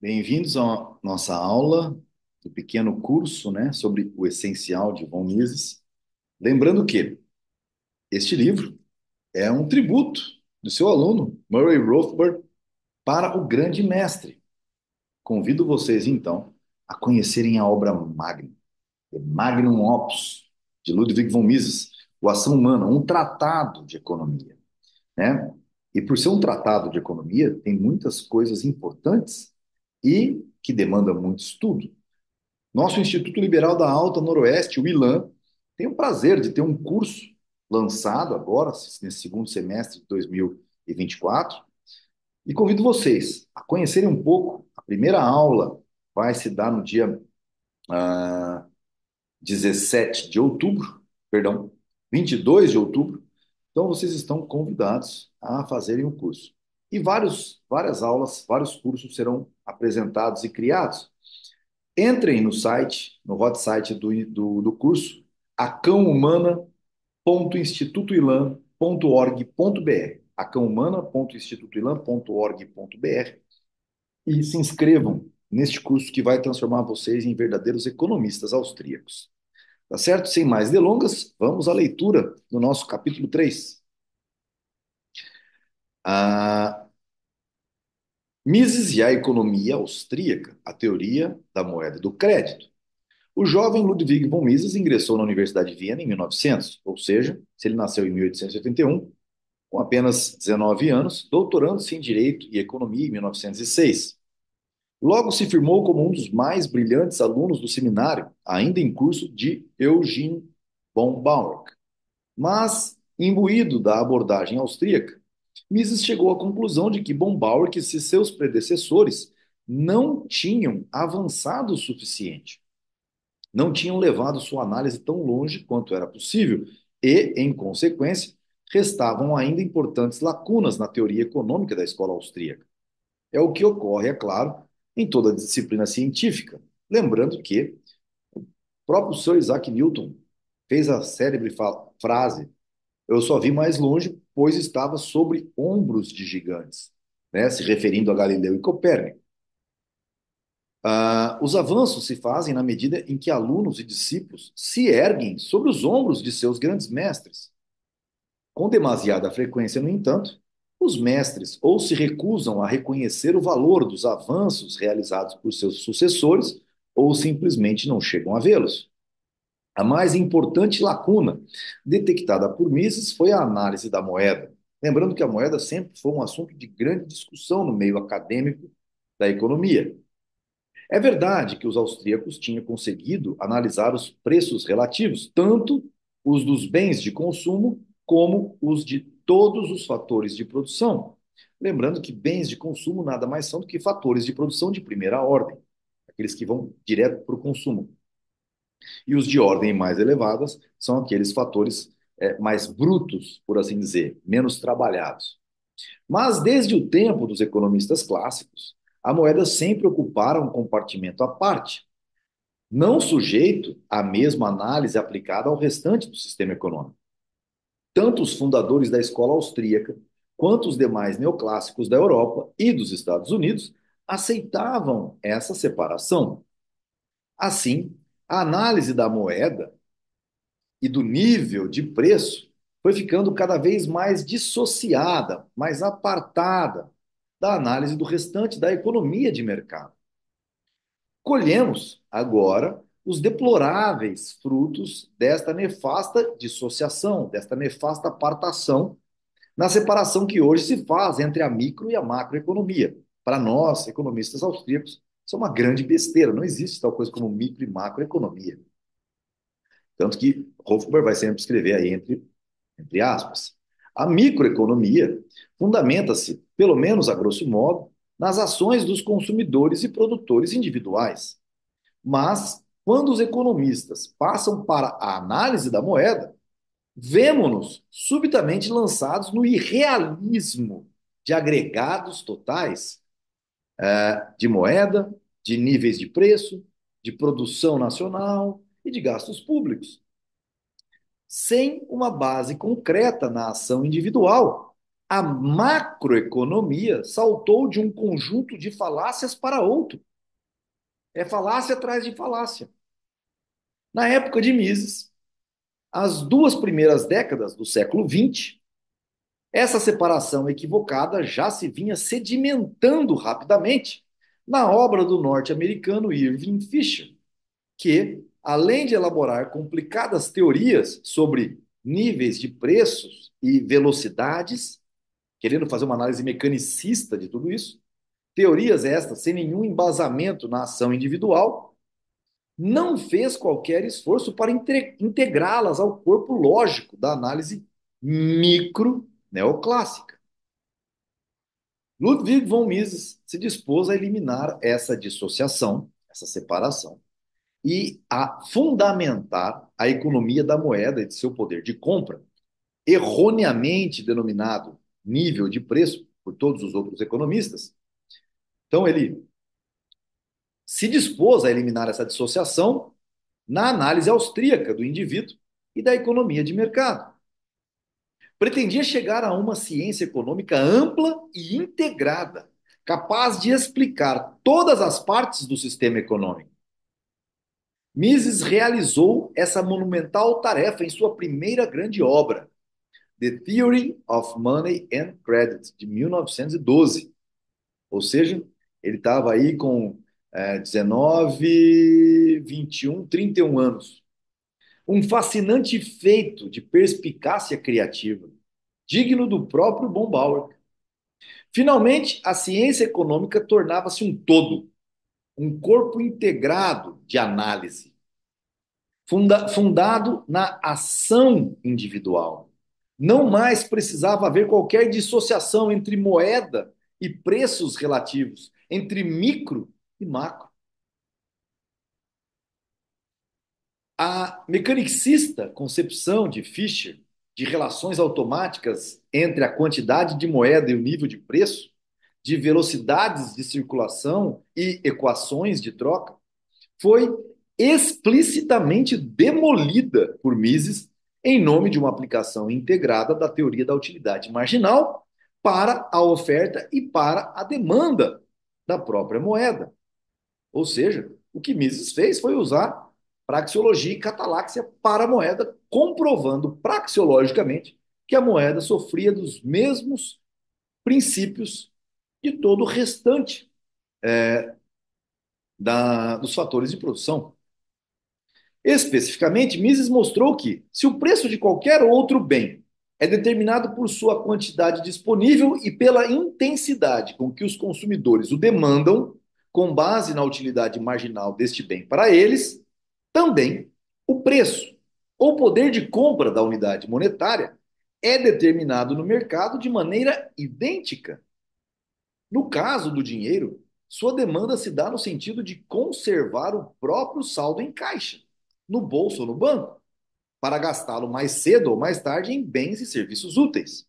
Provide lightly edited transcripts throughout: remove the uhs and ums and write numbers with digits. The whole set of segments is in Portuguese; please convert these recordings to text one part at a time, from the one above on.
Bem-vindos à nossa aula do pequeno curso, né, sobre o essencial de Von Mises. Lembrando que este livro é um tributo do seu aluno, Murray Rothbard, para o grande mestre. Convido vocês, então, a conhecerem a obra magna, The Magnum Opus, de Ludwig von Mises, O Ação Humana, um tratado de economia, né? E por ser um tratado de economia, tem muitas coisas importantes e que demandam muito estudo. Nosso Instituto Liberal da Alta Noroeste, o ILAN, tem o prazer de ter um curso lançado agora, nesse segundo semestre de 2024, e convido vocês a conhecerem um pouco. A primeira aula vai se dar no dia 17 de outubro, perdão, 22 de outubro. Então, vocês estão convidados a fazerem o curso. E várias aulas, vários cursos serão apresentados e criados. Entrem no site, no hot site do curso, acãohumana.institutoilan.org.br, acãohumana.institutoilan.org.br, e se inscrevam neste curso que vai transformar vocês em verdadeiros economistas austríacos. Tá certo? Sem mais delongas, vamos à leitura do nosso capítulo 3. A Mises e a economia austríaca, a teoria da moeda e do crédito. O jovem Ludwig von Mises ingressou na Universidade de Viena em 1900, ou seja, se ele nasceu em 1881, com apenas 19 anos, doutorando-se em Direito e Economia em 1906. Logo se firmou como um dos mais brilhantes alunos do seminário, ainda em curso, de Eugen von Bauer. Mas, imbuído da abordagem austríaca, Mises chegou à conclusão de que von Bauer e seus predecessores não tinham avançado o suficiente, não tinham levado sua análise tão longe quanto era possível e, em consequência, restavam ainda importantes lacunas na teoria econômica da escola austríaca. É o que ocorre, é claro, em toda disciplina científica. Lembrando que o próprio Sir Isaac Newton fez a célebre frase: "Eu só vi mais longe, pois estava sobre ombros de gigantes", né? Se referindo a Galileu e Copérnico. Os avanços se fazem na medida em que alunos e discípulos se erguem sobre os ombros de seus grandes mestres. Com demasiada frequência, no entanto, os mestres ou se recusam a reconhecer o valor dos avanços realizados por seus sucessores, ou simplesmente não chegam a vê-los. A mais importante lacuna detectada por Mises foi a análise da moeda. Lembrando que a moeda sempre foi um assunto de grande discussão no meio acadêmico da economia. É verdade que os austríacos tinham conseguido analisar os preços relativos, tanto os dos bens de consumo como os de todos os fatores de produção. Lembrando que bens de consumo nada mais são do que fatores de produção de primeira ordem, aqueles que vão direto para o consumo. E os de ordem mais elevadas são aqueles fatores mais brutos, por assim dizer, menos trabalhados. Mas desde o tempo dos economistas clássicos, a moeda sempre ocupara um compartimento à parte, não sujeito à mesma análise aplicada ao restante do sistema econômico. Tanto os fundadores da escola austríaca quanto os demais neoclássicos da Europa e dos Estados Unidos aceitavam essa separação. Assim, a análise da moeda e do nível de preço foi ficando cada vez mais dissociada, mais apartada da análise do restante da economia de mercado. Colhemos agora os deploráveis frutos desta nefasta dissociação, desta nefasta apartação na separação que hoje se faz entre a micro e a macroeconomia. Para nós, economistas austríacos, isso é uma grande besteira. Não existe tal coisa como micro e macroeconomia. Tanto que Hofbauer vai sempre escrever aí entre aspas. A microeconomia fundamenta-se, pelo menos a grosso modo, nas ações dos consumidores e produtores individuais. Mas, quando os economistas passam para a análise da moeda, vemos-nos subitamente lançados no irrealismo de agregados totais de moeda, de níveis de preço, de produção nacional e de gastos públicos, sem uma base concreta na ação individual. A macroeconomia saltou de um conjunto de falácias para outro. É falácia atrás de falácia. Na época de Mises, as duas primeiras décadas do século XX, essa separação equivocada já se vinha sedimentando rapidamente na obra do norte-americano Irving Fisher, que, além de elaborar complicadas teorias sobre níveis de preços e velocidades, querendo fazer uma análise mecanicista de tudo isso, teorias estas sem nenhum embasamento na ação individual, não fez qualquer esforço para integrá-las ao corpo lógico da análise micro neoclássica. Ludwig von Mises se dispôs a eliminar essa dissociação, essa separação, e a fundamentar a economia da moeda e de seu poder de compra, erroneamente denominado nível de preço por todos os outros economistas. Então, ele se dispôs a eliminar essa dissociação na análise austríaca do indivíduo e da economia de mercado. Pretendia chegar a uma ciência econômica ampla e integrada, capaz de explicar todas as partes do sistema econômico. Mises realizou essa monumental tarefa em sua primeira grande obra, The Theory of Money and Credit, de 1912. Ou seja, ele estava aí com 19, 21, 31 anos. Um fascinante feito de perspicácia criativa, digno do próprio Bombauer. Finalmente, a ciência econômica tornava-se um todo, um corpo integrado de análise, fundado na ação individual. Não mais precisava haver qualquer dissociação entre moeda e preços relativos, entre micro e macro. A mecanicista concepção de Fischer de relações automáticas entre a quantidade de moeda e o nível de preço, de velocidades de circulação e equações de troca, foi explicitamente demolida por Mises em nome de uma aplicação integrada da teoria da utilidade marginal para a oferta e para a demanda da própria moeda. Ou seja, o que Mises fez foi usar praxeologia e cataláxia para a moeda, comprovando praxeologicamente que a moeda sofria dos mesmos princípios de todo o restante dos fatores de produção. Especificamente, Mises mostrou que, se o preço de qualquer outro bem é determinado por sua quantidade disponível e pela intensidade com que os consumidores o demandam, com base na utilidade marginal deste bem para eles, também o preço ou poder de compra da unidade monetária é determinado no mercado de maneira idêntica. No caso do dinheiro, sua demanda se dá no sentido de conservar o próprio saldo em caixa, no bolso ou no banco, para gastá-lo mais cedo ou mais tarde em bens e serviços úteis.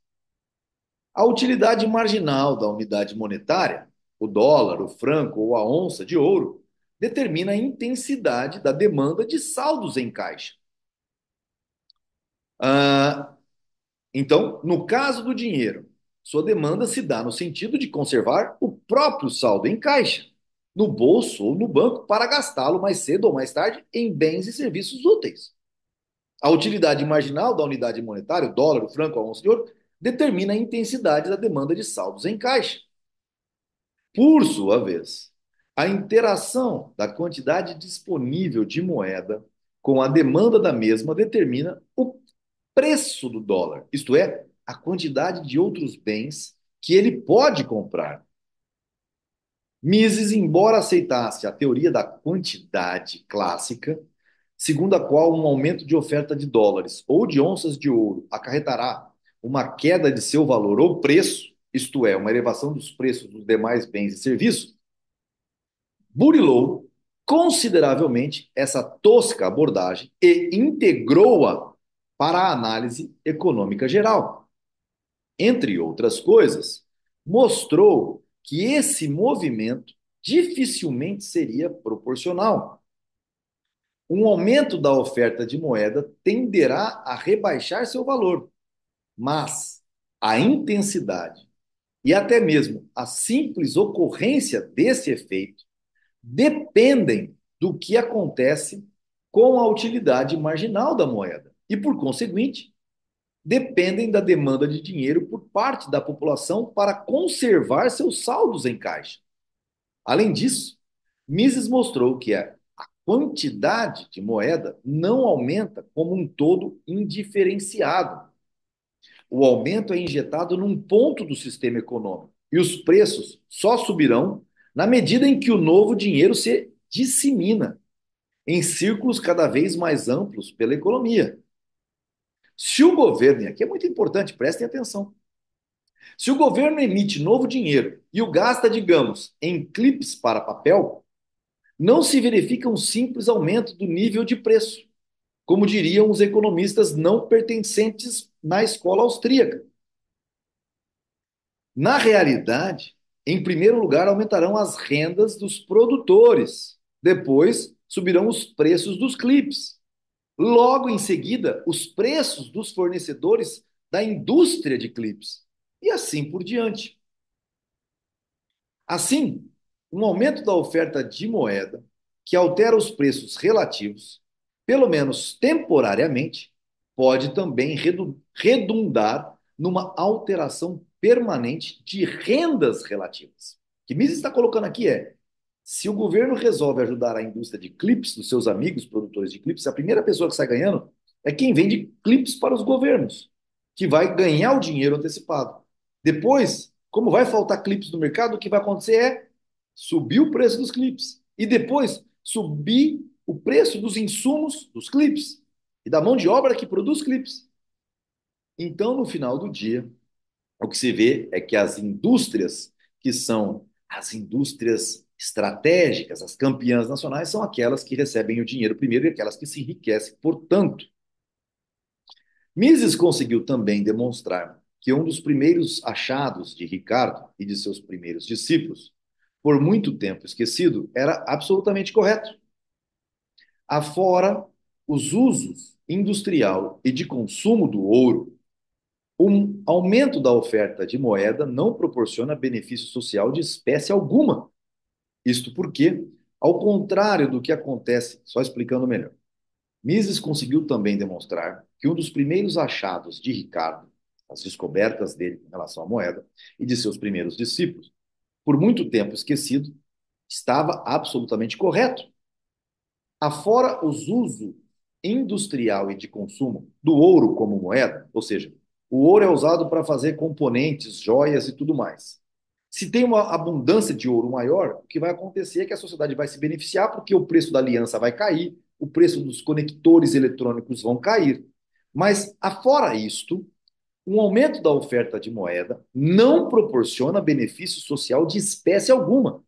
A utilidade marginal da unidade monetária, o dólar, o franco ou a onça de ouro, determina a intensidade da demanda de saldos em caixa. Ah, então, no caso do dinheiro, sua demanda se dá no sentido de conservar o próprio saldo em caixa, no bolso ou no banco, para gastá-lo mais cedo ou mais tarde em bens e serviços úteis. A utilidade marginal da unidade monetária, o dólar, o franco, a onça de ouro, determina a intensidade da demanda de saldos em caixa. Por sua vez, a interação da quantidade disponível de moeda com a demanda da mesma determina o preço do dólar, isto é, a quantidade de outros bens que ele pode comprar. Mises, embora aceitasse a teoria da quantidade clássica, segundo a qual um aumento de oferta de dólares ou de onças de ouro acarretará uma queda de seu valor ou preço, isto é, uma elevação dos preços dos demais bens e serviços, burilou consideravelmente essa tosca abordagem e integrou-a para a análise econômica geral. Entre outras coisas, mostrou que esse movimento dificilmente seria proporcional. Um aumento da oferta de moeda tenderá a rebaixar seu valor, mas A intensidade e até mesmo a simples ocorrência desse efeito dependem do que acontece com a utilidade marginal da moeda e, por conseguinte, dependem da demanda de dinheiro por parte da população para conservar seus saldos em caixa. Além disso, Mises mostrou que a quantidade de moeda não aumenta como um todo indiferenciado. O aumento é injetado num ponto do sistema econômico e os preços só subirão na medida em que o novo dinheiro se dissemina em círculos cada vez mais amplos pela economia. Se o governo, e aqui é muito importante, prestem atenção, se o governo emite novo dinheiro e o gasta, digamos, em clipes para papel, não se verifica um simples aumento do nível de preço, como diriam os economistas não pertencentes na escola austríaca. Na realidade, em primeiro lugar, aumentarão as rendas dos produtores. Depois, subirão os preços dos clipes. Logo em seguida, os preços dos fornecedores da indústria de clipes. E assim por diante. Assim, um aumento da oferta de moeda, que altera os preços relativos, pelo menos temporariamente, pode também redundar numa alteração permanente de rendas relativas. O que Mises está colocando aqui é: se o governo resolve ajudar a indústria de clipes dos seus amigos produtores de clipes, a primeira pessoa que sai ganhando é quem vende clipes para os governos, que vai ganhar o dinheiro antecipado. Depois, como vai faltar clipes no mercado, o que vai acontecer é subir o preço dos clipes e depois subir o preço dos insumos dos clipes e da mão de obra que produz clipes. Então, no final do dia, o que se vê é que as indústrias que são as indústrias estratégicas, as campeãs nacionais, são aquelas que recebem o dinheiro primeiro e aquelas que se enriquecem. Portanto, Mises conseguiu também demonstrar que um dos primeiros achados de Ricardo e de seus primeiros discípulos, por muito tempo esquecido, era absolutamente correto. Afora os usos industrial e de consumo do ouro, um aumento da oferta de moeda não proporciona benefício social de espécie alguma. Isto porque, ao contrário do que acontece, só explicando melhor, Mises conseguiu também demonstrar que um dos primeiros achados de Ricardo, as descobertas dele em relação à moeda e de seus primeiros discípulos, por muito tempo esquecido, estava absolutamente correto. Afora os usos industrial e de consumo do ouro como moeda, ou seja, o ouro é usado para fazer componentes, joias e tudo mais. Se tem uma abundância de ouro maior, o que vai acontecer é que a sociedade vai se beneficiar porque o preço da aliança vai cair, o preço dos conectores eletrônicos vão cair. Mas, afora isto, um aumento da oferta de moeda não proporciona benefício social de espécie alguma.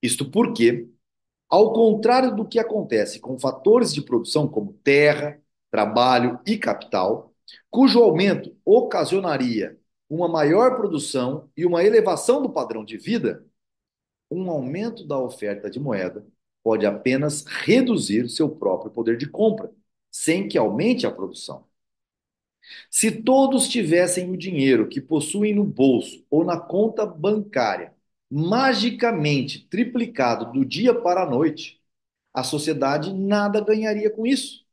Isto porque, ao contrário do que acontece com fatores de produção como terra, trabalho e capital, cujo aumento ocasionaria uma maior produção e uma elevação do padrão de vida, um aumento da oferta de moeda pode apenas reduzir seu próprio poder de compra, sem que aumente a produção. Se todos tivessem o dinheiro que possuem no bolso ou na conta bancária magicamente triplicado do dia para a noite, a sociedade nada ganharia com isso.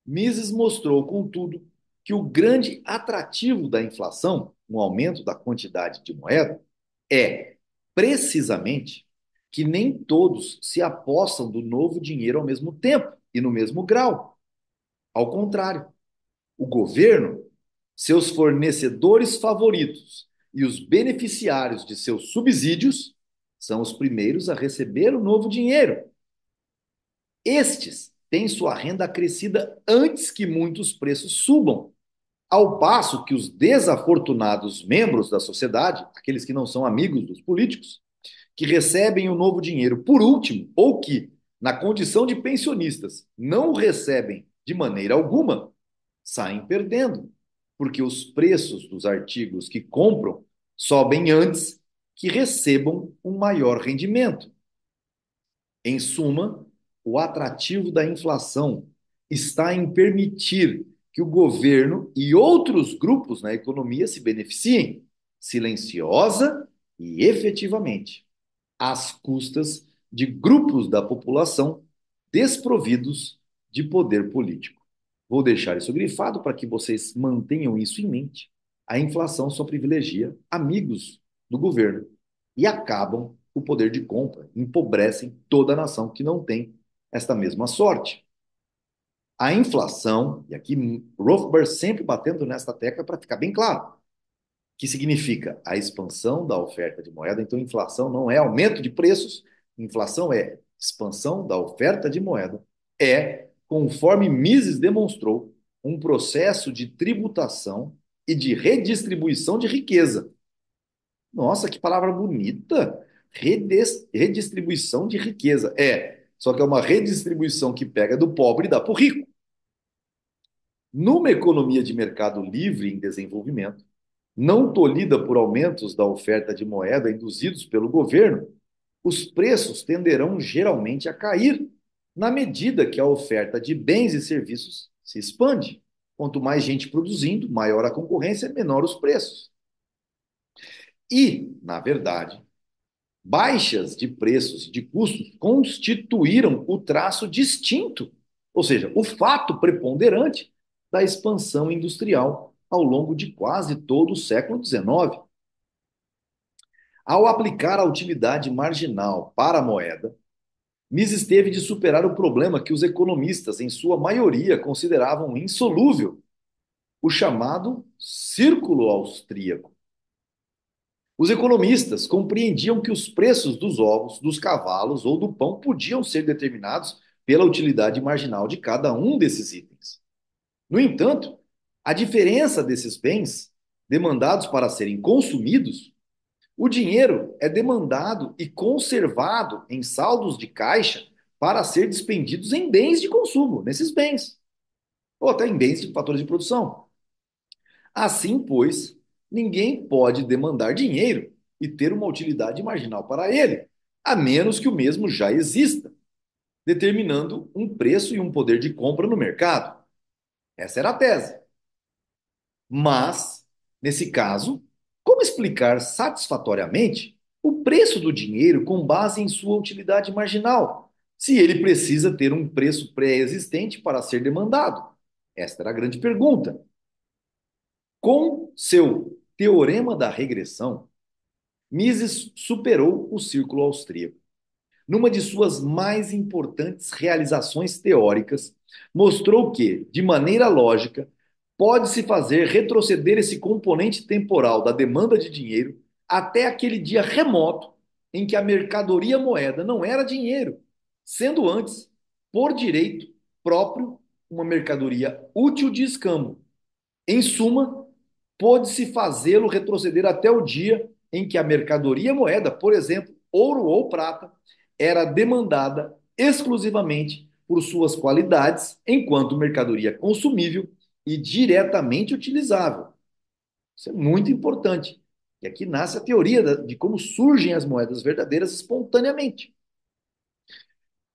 Mises mostrou, contudo, que o grande atrativo da inflação, no aumento da quantidade de moeda, é, precisamente, que nem todos se apossam do novo dinheiro ao mesmo tempo e no mesmo grau. Ao contrário, o governo, seus fornecedores favoritos e os beneficiários de seus subsídios são os primeiros a receber o novo dinheiro. Estes têm sua renda acrescida antes que muitos preços subam, ao passo que os desafortunados membros da sociedade, aqueles que não são amigos dos políticos, que recebem o novo dinheiro por último, ou que, na condição de pensionistas, não o recebem de maneira alguma, saem perdendo, porque os preços dos artigos que compram sobem antes que recebam um maior rendimento. Em suma, o atrativo da inflação está em permitir que o governo e outros grupos na economia se beneficiem, silenciosa e efetivamente, às custas de grupos da população desprovidos de poder político. Vou deixar isso grifado para que vocês mantenham isso em mente. A inflação só privilegia amigos do governo e acabam o poder de compra, empobrecem toda a nação que não tem esta mesma sorte. A inflação, e aqui Rothbard sempre batendo nesta tecla para ficar bem claro, que significa a expansão da oferta de moeda. Então, inflação não é aumento de preços, inflação é expansão da oferta de moeda. É, conforme Mises demonstrou, um processo de tributação e de redistribuição de riqueza. Nossa, que palavra bonita! Redistribuição de riqueza. É, só que é uma redistribuição que pega do pobre e dá para o rico. Numa economia de mercado livre em desenvolvimento, não tolhida por aumentos da oferta de moeda induzidos pelo governo, os preços tenderão geralmente a cair na medida que a oferta de bens e serviços se expande. Quanto mais gente produzindo, maior a concorrência, menor os preços. E, na verdade, baixas de preços e de custos constituíram o traço distinto, ou seja, o fato preponderante da expansão industrial ao longo de quase todo o século XIX. Ao aplicar a utilidade marginal para a moeda, Mises teve de superar o problema que os economistas, em sua maioria, consideravam insolúvel, o chamado círculo austríaco. Os economistas compreendiam que os preços dos ovos, dos cavalos ou do pão podiam ser determinados pela utilidade marginal de cada um desses itens. No entanto, a diferença desses bens demandados para serem consumidos, o dinheiro é demandado e conservado em saldos de caixa para ser despendidos em bens de consumo, nesses bens, ou até em bens de fatores de produção. Assim, pois, ninguém pode demandar dinheiro e ter uma utilidade marginal para ele, a menos que o mesmo já exista, determinando um preço e um poder de compra no mercado. Essa era a tese. Mas, nesse caso, como explicar satisfatoriamente o preço do dinheiro com base em sua utilidade marginal, se ele precisa ter um preço pré-existente para ser demandado? Esta era a grande pergunta. Com seu teorema da regressão, Mises superou o círculo austríaco. Numa de suas mais importantes realizações teóricas, mostrou que, de maneira lógica, pode-se fazer retroceder esse componente temporal da demanda de dinheiro até aquele dia remoto em que a mercadoria moeda não era dinheiro, sendo antes, por direito próprio, uma mercadoria útil de escambo. Em suma, pôde-se fazê-lo retroceder até o dia em que a mercadoria moeda, por exemplo, ouro ou prata, era demandada exclusivamente por suas qualidades, enquanto mercadoria consumível e diretamente utilizável. Isso é muito importante. E aqui nasce a teoria de como surgem as moedas verdadeiras espontaneamente.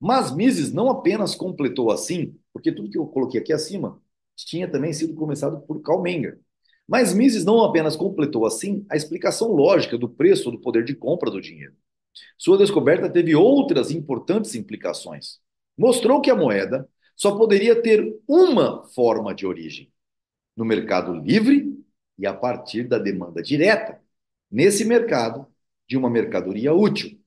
Mas Mises não apenas completou assim, porque tudo que eu coloquei aqui acima tinha também sido começado por Karl Menger. Mas Mises não apenas completou assim a explicação lógica do preço ou do poder de compra do dinheiro. Sua descoberta teve outras importantes implicações. Mostrou que a moeda só poderia ter uma forma de origem: no mercado livre e a partir da demanda direta, nesse mercado, de uma mercadoria útil.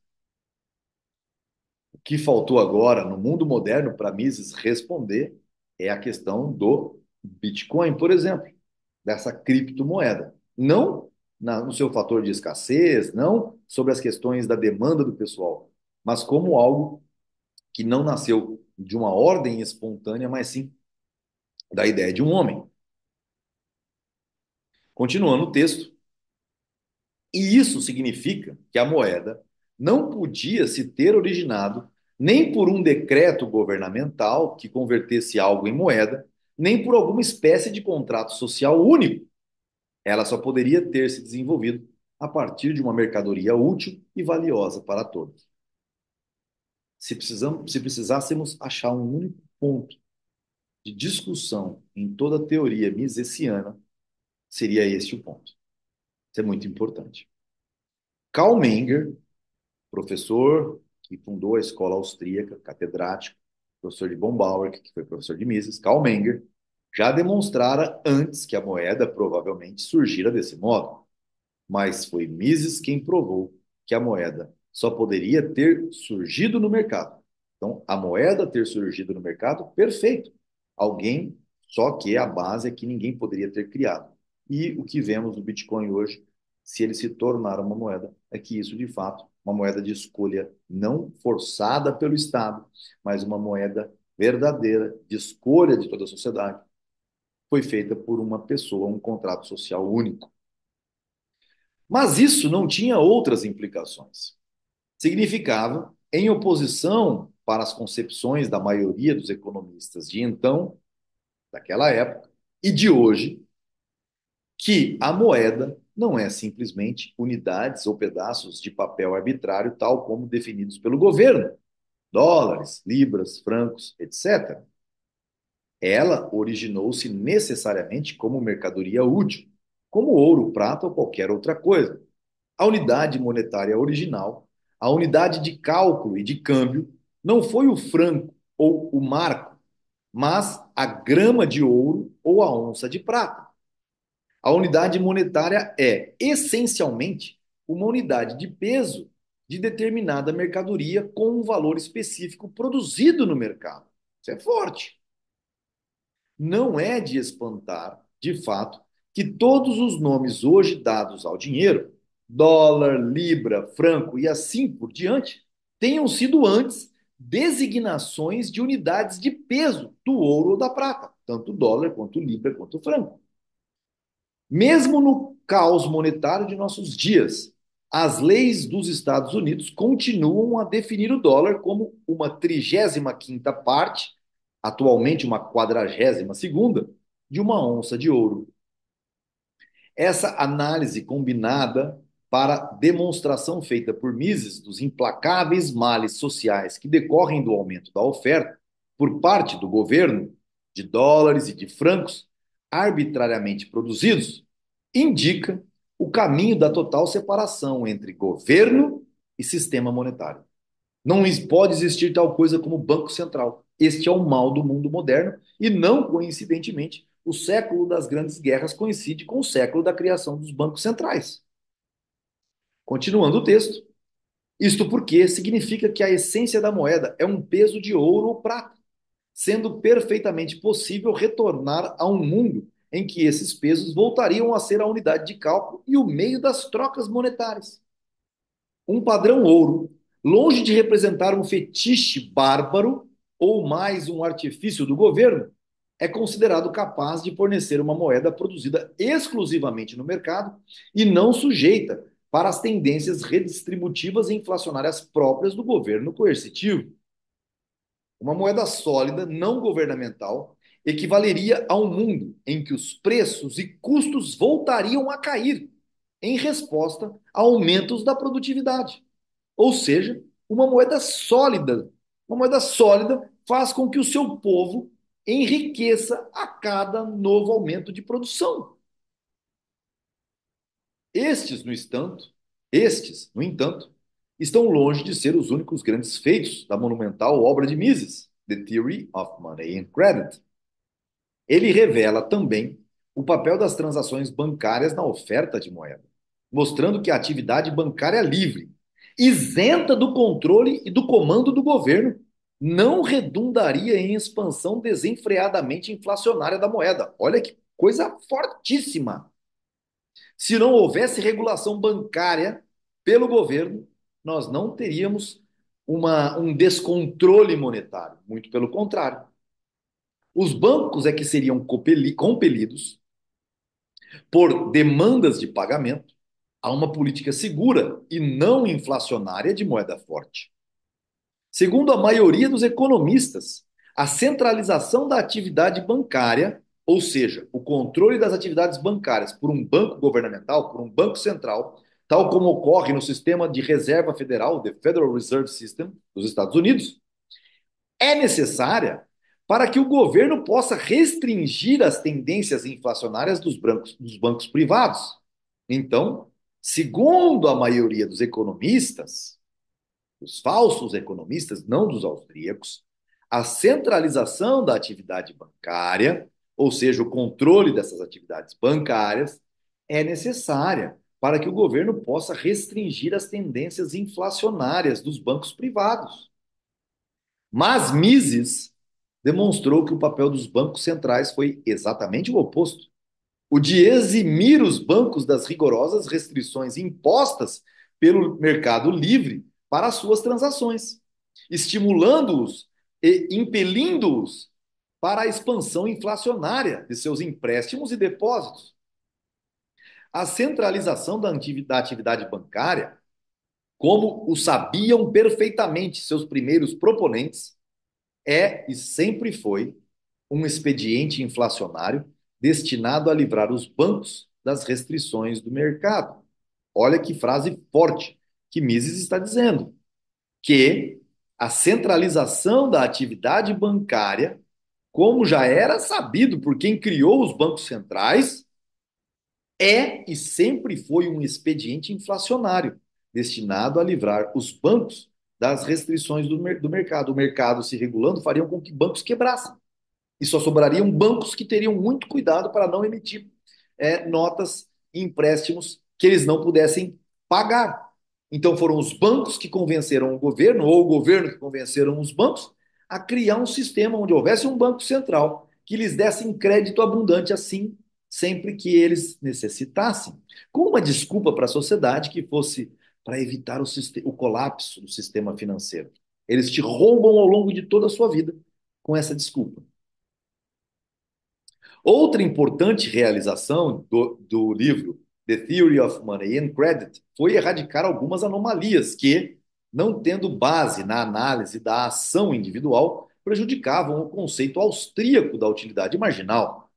O que faltou agora no mundo moderno para Mises responder é a questão do Bitcoin, por exemplo, dessa criptomoeda. Não no seu fator de escassez, não sobre as questões da demanda do pessoal, mas como algo que não nasceu de uma ordem espontânea, mas sim da ideia de um homem. Continuando o texto, e isso significa que a moeda não podia se ter originado nem por um decreto governamental que convertesse algo em moeda, nem por alguma espécie de contrato social único. Ela só poderia ter se desenvolvido a partir de uma mercadoria útil e valiosa para todos. Se precisássemos achar um único ponto de discussão em toda a teoria misesiana seria este o ponto. Isso é muito importante. Karl Menger, professor que fundou a escola austríaca, catedrático, professor de von Bauer, que foi professor de Mises, Karl Menger, já demonstrara antes que a moeda provavelmente surgira desse modo, mas foi Mises quem provou que a moeda só poderia ter surgido no mercado. Então, a moeda ter surgido no mercado, perfeito. Alguém, só que a base é que ninguém poderia ter criado. E o que vemos no Bitcoin hoje, se ele se tornar uma moeda, é que isso, de fato, uma moeda de escolha não forçada pelo Estado, mas uma moeda verdadeira, de escolha de toda a sociedade, foi feita por uma pessoa, um contrato social único. Mas isso não tinha outras implicações. Significava, em oposição para as concepções da maioria dos economistas de então, daquela época, e de hoje, que a moeda não é simplesmente unidades ou pedaços de papel arbitrário, tal como definidos pelo governo, dólares, libras, francos, etc. Ela originou-se necessariamente como mercadoria útil, como ouro, prata ou qualquer outra coisa. A unidade monetária original, a unidade de cálculo e de câmbio, não foi o franco ou o marco, mas a grama de ouro ou a onça de prata. A unidade monetária é, essencialmente, uma unidade de peso de determinada mercadoria com um valor específico produzido no mercado. Isso é forte. Não é de espantar, de fato, que todos os nomes hoje dados ao dinheiro, dólar, libra, franco e assim por diante, tenham sido antes designações de unidades de peso do ouro ou da prata, tanto dólar quanto libra quanto franco. Mesmo no caos monetário de nossos dias, as leis dos Estados Unidos continuam a definir o dólar como uma 35ª parte, atualmente uma 42ª, de uma onça de ouro. Essa análise combinada para demonstração feita por Mises dos implacáveis males sociais que decorrem do aumento da oferta por parte do governo de dólares e de francos arbitrariamente produzidos, indica o caminho da total separação entre governo e sistema monetário. Não pode existir tal coisa como Banco Central. Este é o mal do mundo moderno e, não coincidentemente, o século das grandes guerras coincide com o século da criação dos bancos centrais. Continuando o texto, isto porque significa que a essência da moeda é um peso de ouro ou prata, sendo perfeitamente possível retornar a um mundo em que esses pesos voltariam a ser a unidade de cálculo e o meio das trocas monetárias. Um padrão ouro, longe de representar um fetiche bárbaro ou mais um artifício do governo, é considerado capaz de fornecer uma moeda produzida exclusivamente no mercado e não sujeita para as tendências redistributivas e inflacionárias próprias do governo coercitivo. Uma moeda sólida, não governamental, equivaleria a um mundo em que os preços e custos voltariam a cair em resposta a aumentos da produtividade. Ou seja, uma moeda sólida. Uma moeda sólida faz com que o seu povo enriqueça a cada novo aumento de produção. Estes, no entanto, estão longe de ser os únicos grandes feitos da monumental obra de Mises, The Theory of Money and Credit. Ele revela também o papel das transações bancárias na oferta de moeda, mostrando que a atividade bancária livre, isenta do controle e do comando do governo, não redundaria em expansão desenfreadamente inflacionária da moeda. Olha que coisa fortíssima. Se não houvesse regulação bancária pelo governo, nós não teríamos um descontrole monetário. Muito pelo contrário. Os bancos é que seriam compelidos por demandas de pagamento a uma política segura e não inflacionária de moeda forte. Segundo a maioria dos economistas, a centralização da atividade bancária, ou seja, o controle das atividades bancárias por um banco governamental, por um banco central, tal como ocorre no sistema de reserva federal, the Federal Reserve System dos Estados Unidos, é necessária para que o governo possa restringir as tendências inflacionárias dos bancos privados. Então, segundo a maioria dos economistas, os falsos economistas, não dos austríacos, a centralização da atividade bancária, ou seja, o controle dessas atividades bancárias, é necessária para que o governo possa restringir as tendências inflacionárias dos bancos privados. Mas Mises demonstrou que o papel dos bancos centrais foi exatamente o oposto: o de eximir os bancos das rigorosas restrições impostas pelo mercado livre para as suas transações, estimulando-os e impelindo-os para a expansão inflacionária de seus empréstimos e depósitos. A centralização da atividade bancária, como o sabiam perfeitamente seus primeiros proponentes, é e sempre foi um expediente inflacionário destinado a livrar os bancos das restrições do mercado. Olha que frase forte que Mises está dizendo, que a centralização da atividade bancária, como já era sabido por quem criou os bancos centrais, é e sempre foi um expediente inflacionário destinado a livrar os bancos das restrições do mercado. O mercado se regulando faria com que bancos quebrassem e só sobrariam bancos que teriam muito cuidado para não emitir notas e empréstimos que eles não pudessem pagar. Então foram os bancos que convenceram o governo, ou o governo que convenceram os bancos, a criar um sistema onde houvesse um banco central que lhes desse crédito abundante assim, sempre que eles necessitassem, com uma desculpa para a sociedade que fosse para evitar o colapso do sistema financeiro. Eles te roubam ao longo de toda a sua vida com essa desculpa. Outra importante realização do livro The Theory of Money and Credit foi erradicar algumas anomalias que, não tendo base na análise da ação individual, prejudicavam o conceito austríaco da utilidade marginal.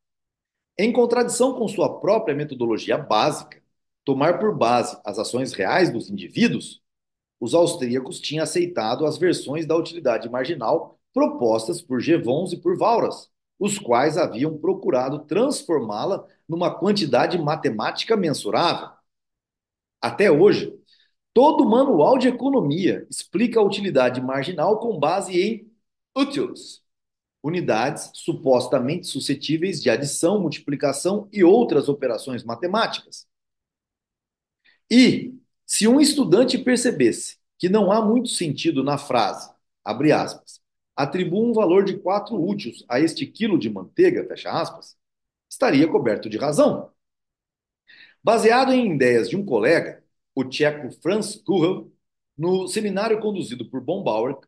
Em contradição com sua própria metodologia básica, tomar por base as ações reais dos indivíduos, os austríacos tinham aceitado as versões da utilidade marginal propostas por Jevons e por Walras, os quais haviam procurado transformá-la numa quantidade matemática mensurável. Até hoje, todo manual de economia explica a utilidade marginal com base em útiles, unidades supostamente suscetíveis de adição, multiplicação e outras operações matemáticas. E, se um estudante percebesse que não há muito sentido na frase, abre aspas, atribua um valor de 4 úteis a este quilo de manteiga, fecha aspas, estaria coberto de razão. Baseado em ideias de um colega, o tcheco Franz Kuhel, no seminário conduzido por Bombauer,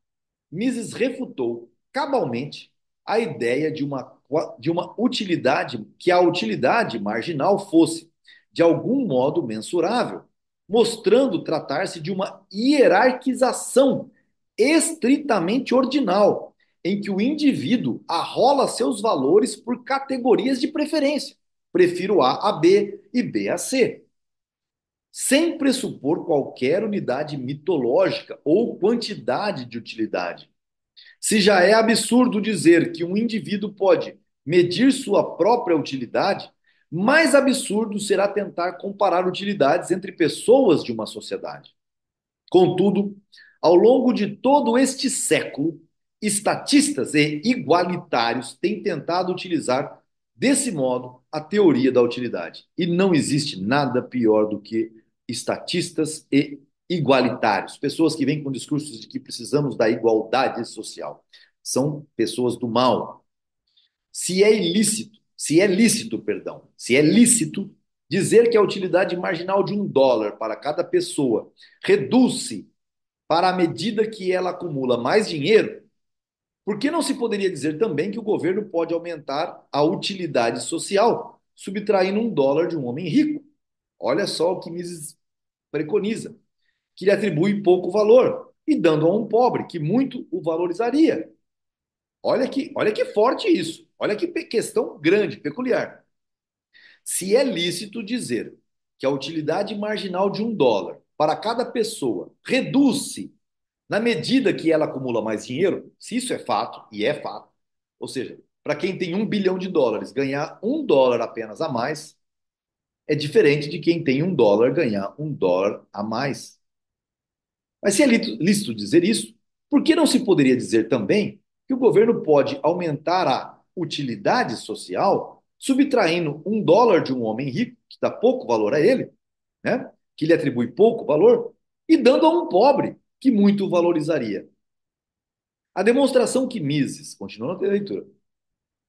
Mises refutou cabalmente a ideia de uma utilidade, que a utilidade marginal fosse, de algum modo, mensurável, mostrando tratar-se de uma hierarquização estritamente ordinal, em que o indivíduo arrola seus valores por categorias de preferência. Prefiro A B e B a C, sem pressupor qualquer unidade mitológica ou quantidade de utilidade. Se já é absurdo dizer que um indivíduo pode medir sua própria utilidade, mais absurdo será tentar comparar utilidades entre pessoas de uma sociedade. Contudo, ao longo de todo este século, estatistas e igualitários têm tentado utilizar desse modo a teoria da utilidade. E não existe nada pior do que estatistas e igualitários, pessoas que vêm com discursos de que precisamos da igualdade social. São pessoas do mal. Se é lícito dizer que a utilidade marginal de $1 para cada pessoa reduz-se para a medida que ela acumula mais dinheiro, por que não se poderia dizer também que o governo pode aumentar a utilidade social, subtraindo $1 de um homem rico? Olha só o que Mises preconiza, que lhe atribui pouco valor e dando a um pobre que muito o valorizaria. Olha que forte isso. Olha que questão grande, peculiar. Se é lícito dizer que a utilidade marginal de $1 para cada pessoa reduz-se na medida que ela acumula mais dinheiro, se isso é fato, e é fato, Ou seja, para quem tem US$ 1 bilhão, ganhar US$ 1 apenas a mais é diferente de quem tem US$ 1 ganhar US$ 1 a mais. Mas se é lícito dizer isso, por que não se poderia dizer também que o governo pode aumentar a utilidade social, subtraindo US$ 1 de um homem rico, que dá pouco valor a ele, né? Que lhe atribui pouco valor, e dando a um pobre, que muito valorizaria? A demonstração que Mises, continuando a leitura,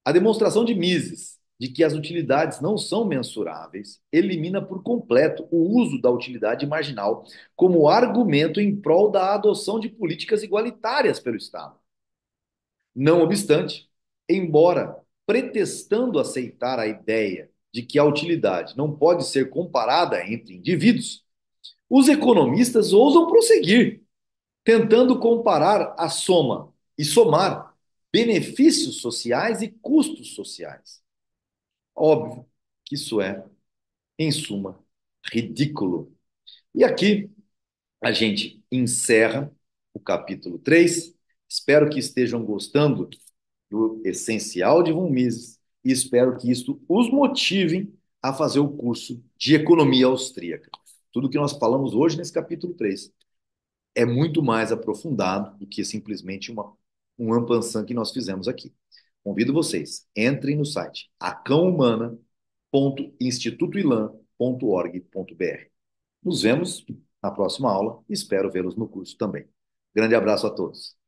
a demonstração de Mises de que as utilidades não são mensuráveis elimina por completo o uso da utilidade marginal como argumento em prol da adoção de políticas igualitárias pelo Estado. Não obstante, embora pretextando aceitar a ideia de que a utilidade não pode ser comparada entre indivíduos, os economistas ousam prosseguir, tentando comparar a soma e somar benefícios sociais e custos sociais. Óbvio que isso é, em suma, ridículo. E aqui a gente encerra o capítulo 3. Espero que estejam gostando do essencial de Von Mises e espero que isto os motive a fazer o curso de economia austríaca. Tudo que nós falamos hoje nesse capítulo 3 é muito mais aprofundado do que simplesmente um ampassan que nós fizemos aqui. Convido vocês, entrem no site acãohumana.institutoilan.org.br. Nos vemos na próxima aula e espero vê-los no curso também. Grande abraço a todos.